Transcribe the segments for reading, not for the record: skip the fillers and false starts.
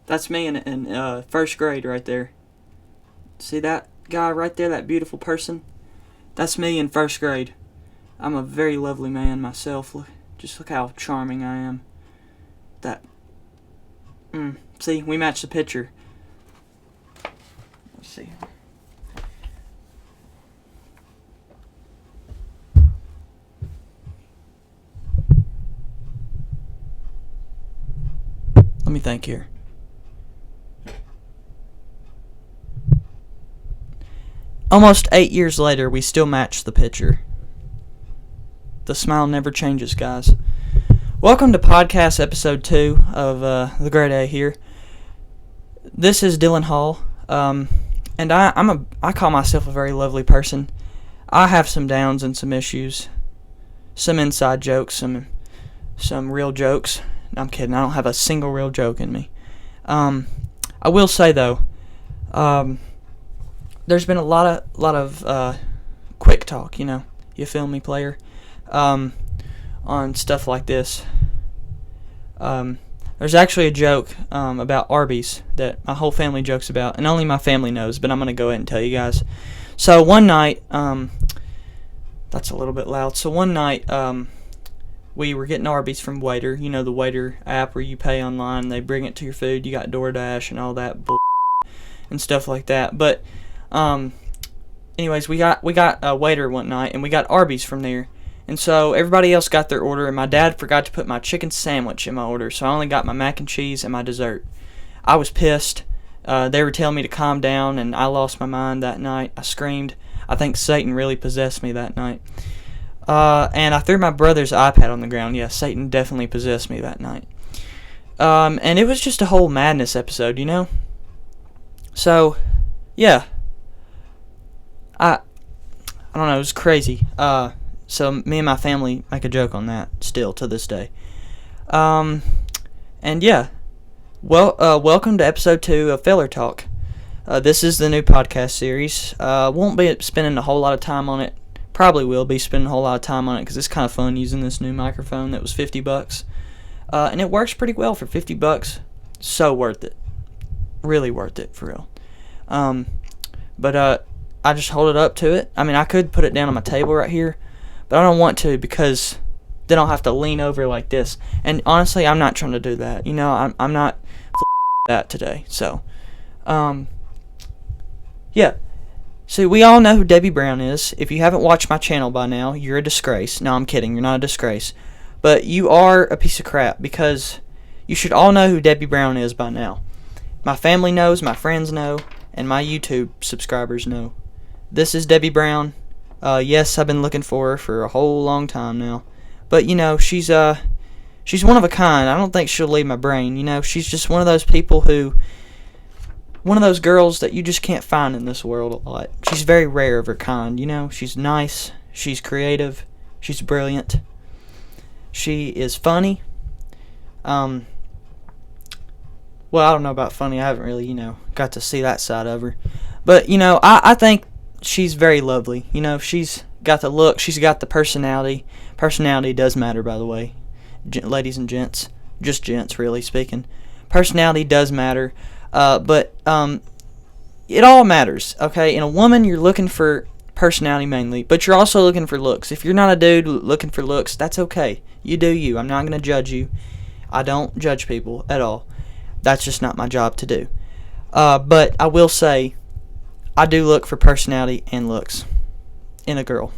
That's me in first grade right there. See that guy right there, that beautiful person? That's me in first grade. I'm a very lovely man myself. Just look how charming I am. That. See, we match the picture. Let's see. Let me think here. Almost 8 years later, we still match the picture. The smile never changes, guys. Welcome to podcast episode 2 of The Great A here. This is Dylan Hall, and I call myself a very lovely person. I have some downs and some issues, some inside jokes, some real jokes. No, I'm kidding. I don't have a single real joke in me. I will say though, there's been a lot of quick talk. You feel me, player? On stuff like this. There's actually a joke about Arby's that my whole family jokes about, and only my family knows, but I'm going to go ahead and tell you guys. So one night, that's a little bit loud. So one night, we were getting Arby's from Waiter. You know, the Waiter app where you pay online, they bring it to your food. You got DoorDash and all that bull and stuff like that. But anyways, we got a Waiter one night, and we got Arby's from there. And so everybody else got their order, and my dad forgot to put my chicken sandwich in my order, so I only got my mac and cheese and my dessert. I was pissed. They were telling me to calm down, and I lost my mind that night. I screamed. I think Satan really possessed me that night. And I threw my brother's iPad on the ground. Yeah, Satan definitely possessed me that night. And it was just a whole madness episode, So, yeah. I don't know, it was crazy. So me and my family make a joke on that still to this day. And yeah, welcome to episode 2 of Feller Talk. This is the new podcast series. Won't be spending a whole lot of time on it. Probably will be spending a whole lot of time on it because it's kind of fun using this new microphone that was $50. And it works pretty well for $50. So worth it. Really worth it, for real. But I just hold it up to it. I mean, I could put it down on my table right here, but I don't want to because then I'll have to lean over like this. And honestly, I'm not trying to do that. I'm not that today. So, yeah. So we all know who Debbie Brown is. If you haven't watched my channel by now, you're a disgrace. No, I'm kidding. You're not a disgrace. But you are a piece of crap because you should all know who Debbie Brown is by now. My family knows, my friends know, and my YouTube subscribers know. This is Debbie Brown. Yes, I've been looking for her for a whole long time now. But, she's one of a kind. I don't think she'll leave my brain. She's just one of those people one of those girls that you just can't find in this world a lot. She's very rare of her kind, She's nice. She's creative. She's brilliant. She is funny. Well, I don't know about funny. I haven't really, got to see that side of her. But, I think she's very lovely. She's got the look. She's got the personality. Personality does matter, by the way. Ladies and gents. Just gents, really speaking. Personality does matter. But it all matters, okay? In a woman, you're looking for personality mainly, but you're also looking for looks. If you're not a dude looking for looks, that's okay. You do you. I'm not going to judge you. I don't judge people at all. That's just not my job to do. But I will say, I do look for personality and looks in a girl.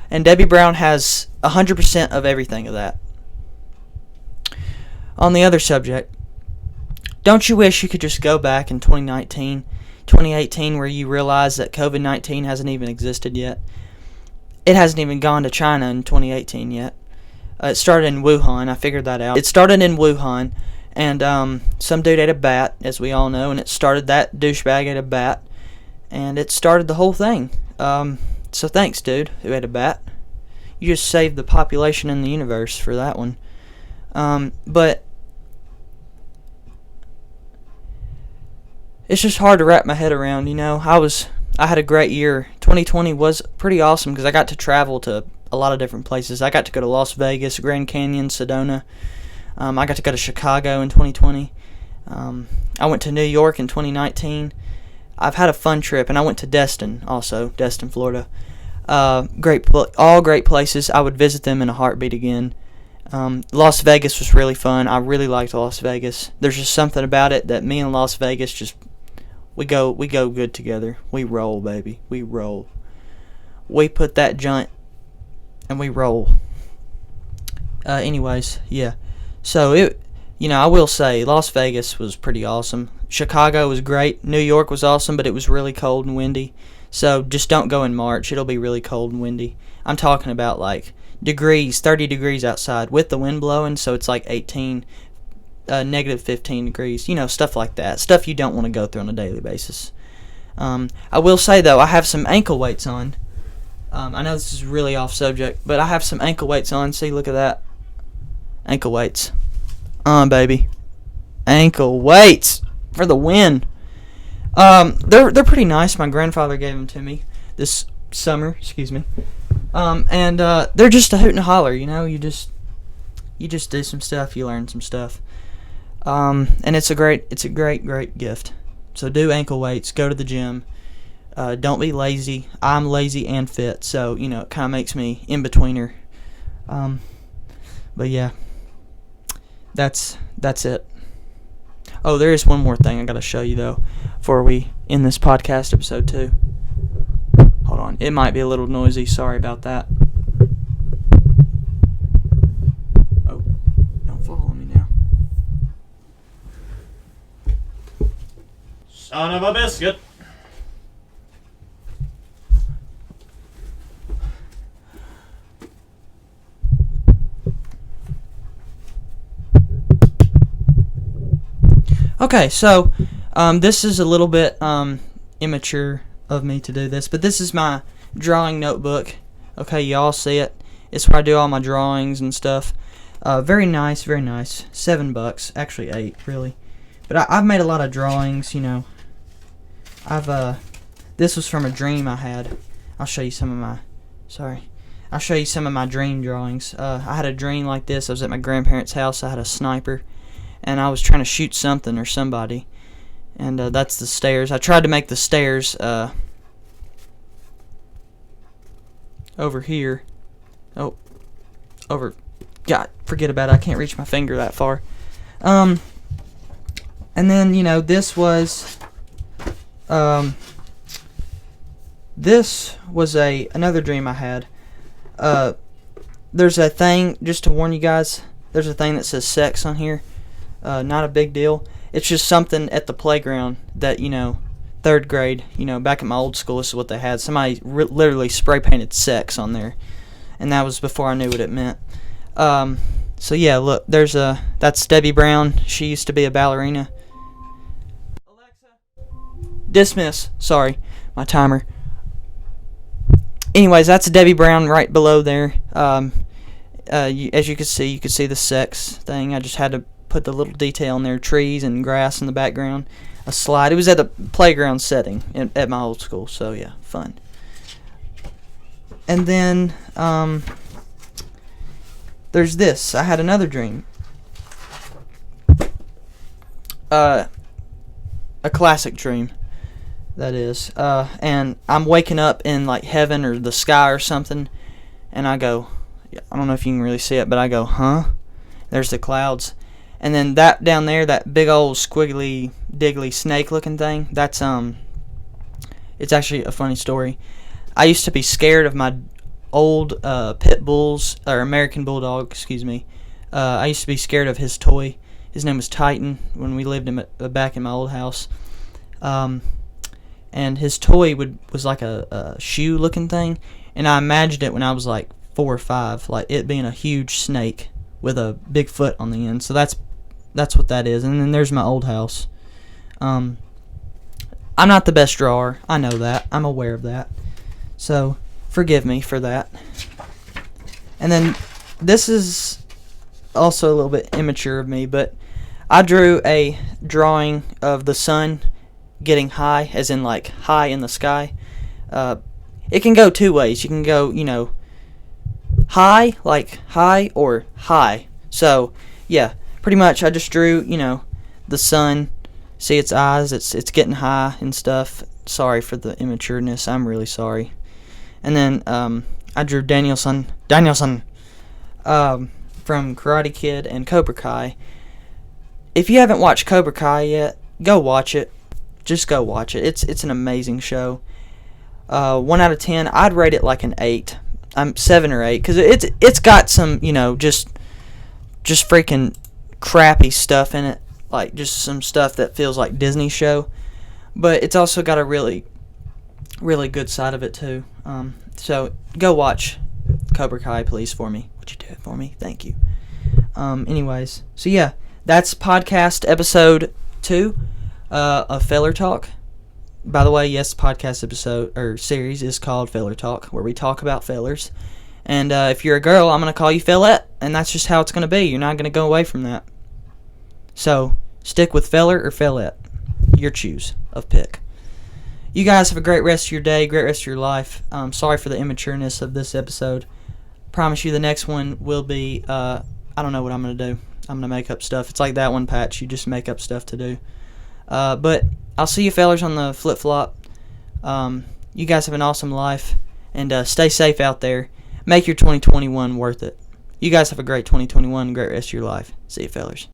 And Debbie Brown has 100% of everything of that. On the other subject, don't you wish you could just go back in 2018, where you realize that COVID-19 hasn't even existed yet? It hasn't even gone to China in 2018 yet. It started in Wuhan. I figured that out. It started in Wuhan, and some dude ate a bat, as we all know, and that douchebag ate a bat, and it started the whole thing. So thanks, dude, who ate a bat. You just saved the population in the universe for that one. But it's just hard to wrap my head around, I had a great year. 2020 was pretty awesome because I got to travel to a lot of different places. I got to go to Las Vegas, Grand Canyon, Sedona, I got to go to Chicago in 2020. I went to New York in 2019. I've had a fun trip, and I went to Destin also, Destin, Florida. All great places. I would visit them in a heartbeat again. Las Vegas was really fun. I really liked Las Vegas. There's just something about it that me and Las Vegas just we go good together. We roll, baby. We roll. We put that joint and we roll. Anyways, yeah. So I will say Las Vegas was pretty awesome. Chicago was great. New York was awesome, but it was really cold and windy. So just don't go in March. It'll be really cold and windy. I'm talking about like degrees, 30 degrees outside with the wind blowing, so it's like 18, negative 15 degrees. Stuff like that. Stuff you don't want to go through on a daily basis. I will say, though, I have some ankle weights on. I know this is really off subject, but I have some ankle weights on. See, look at that. Ankle weights. Baby. Ankle weights for the win. They're pretty nice. My grandfather gave them to me this summer. Excuse me. And they're just a hoot and a holler. You just do some stuff. You learn some stuff. And it's a great gift. So do ankle weights. Go to the gym. Don't be lazy. I'm lazy and fit, so it kind of makes me in betweener. But yeah, that's it. Oh, there is one more thing I gotta show you though before we end this podcast episode 2. Hold on, it might be a little noisy. Sorry about that. Oh, don't follow me now. Son of a biscuit. Okay, so this is a little bit immature of me to do this, but this is my drawing notebook. Okay, y'all see it. It's where I do all my drawings and stuff. Very nice, very nice. $7, actually $8, really. But I've made a lot of drawings, this was from a dream I had. I'll show you some of my dream drawings. I had a dream like this. I was at my grandparents' house. I had a sniper, and I was trying to shoot something or somebody. And that's the stairs. I tried to make the stairs over here. Oh, over. God, forget about it. I can't reach my finger that far. And then this was another dream I had. There's a thing, just to warn you guys. There's a thing that says sex on here. Not a big deal. It's just something at the playground that, 3rd grade, back at my old school, this is what they had. Somebody literally spray painted sex on there. And that was before I knew what it meant. So yeah, look, that's Debbie Brown. She used to be a ballerina. Alexa, dismiss. Sorry, my timer. Anyways, that's Debbie Brown right below there. As you can see the sex thing. I just had to put the little detail in there, trees and grass in the background, a slide. It was at the playground setting at my old school, so yeah, fun. And then there's this. I had another dream. A classic dream, that is. And I'm waking up in like heaven or the sky or something, and I go, I don't know if you can really see it, but I go, huh? There's the clouds. And then that down there, that big old squiggly, diggly snake-looking thing, that's, it's actually a funny story. I used to be scared of my old pit bulls, or American Bulldog, excuse me. I used to be scared of his toy. His name was Titan when we lived back in my old house. And his toy was like a shoe-looking thing, and I imagined it when I was like 4 or 5, like it being a huge snake with a big foot on the end. So that's what that is. And then there's my old house. I'm not the best drawer. I know that. I'm aware of that. So forgive me for that. And then this is also a little bit immature of me, but I drew a drawing of the sun getting high, as in like high in the sky. It can go 2 ways. You can go, high, like high, or high. So, yeah, pretty much I just drew, the sun. See its eyes, it's getting high and stuff. Sorry for the immatureness. I'm really sorry. And then I drew Danielson from Karate Kid and Cobra Kai. If you haven't watched Cobra Kai yet, go watch it. Just go watch it. It's an amazing show. 1 out of 10, I'd rate it like an 8. 7 or 8, because it's got some, just freaking crappy stuff in it, like just some stuff that feels like Disney show, but it's also got a really, really good side of it too. So go watch Cobra Kai, please, for me. Would you do it for me? Thank you. Anyways, so yeah, that's podcast episode 2 of Feller Talk. By the way, yes, podcast episode or series is called Feller Talk, where we talk about fellers. And if you're a girl, I'm going to call you Fellette, and that's just how it's going to be. You're not going to go away from that. So, stick with feller or fellette. Your choose of pick. You guys have a great rest of your day, great rest of your life. Sorry for the immatureness of this episode. Promise you the next one will be, I don't know what I'm going to do. I'm going to make up stuff. It's like that one, Patch. You just make up stuff to do. But I'll see you fellers on the flip-flop. You guys have an awesome life, and stay safe out there. Make your 2021 worth it. You guys have a great 2021, great rest of your life. See you fellers.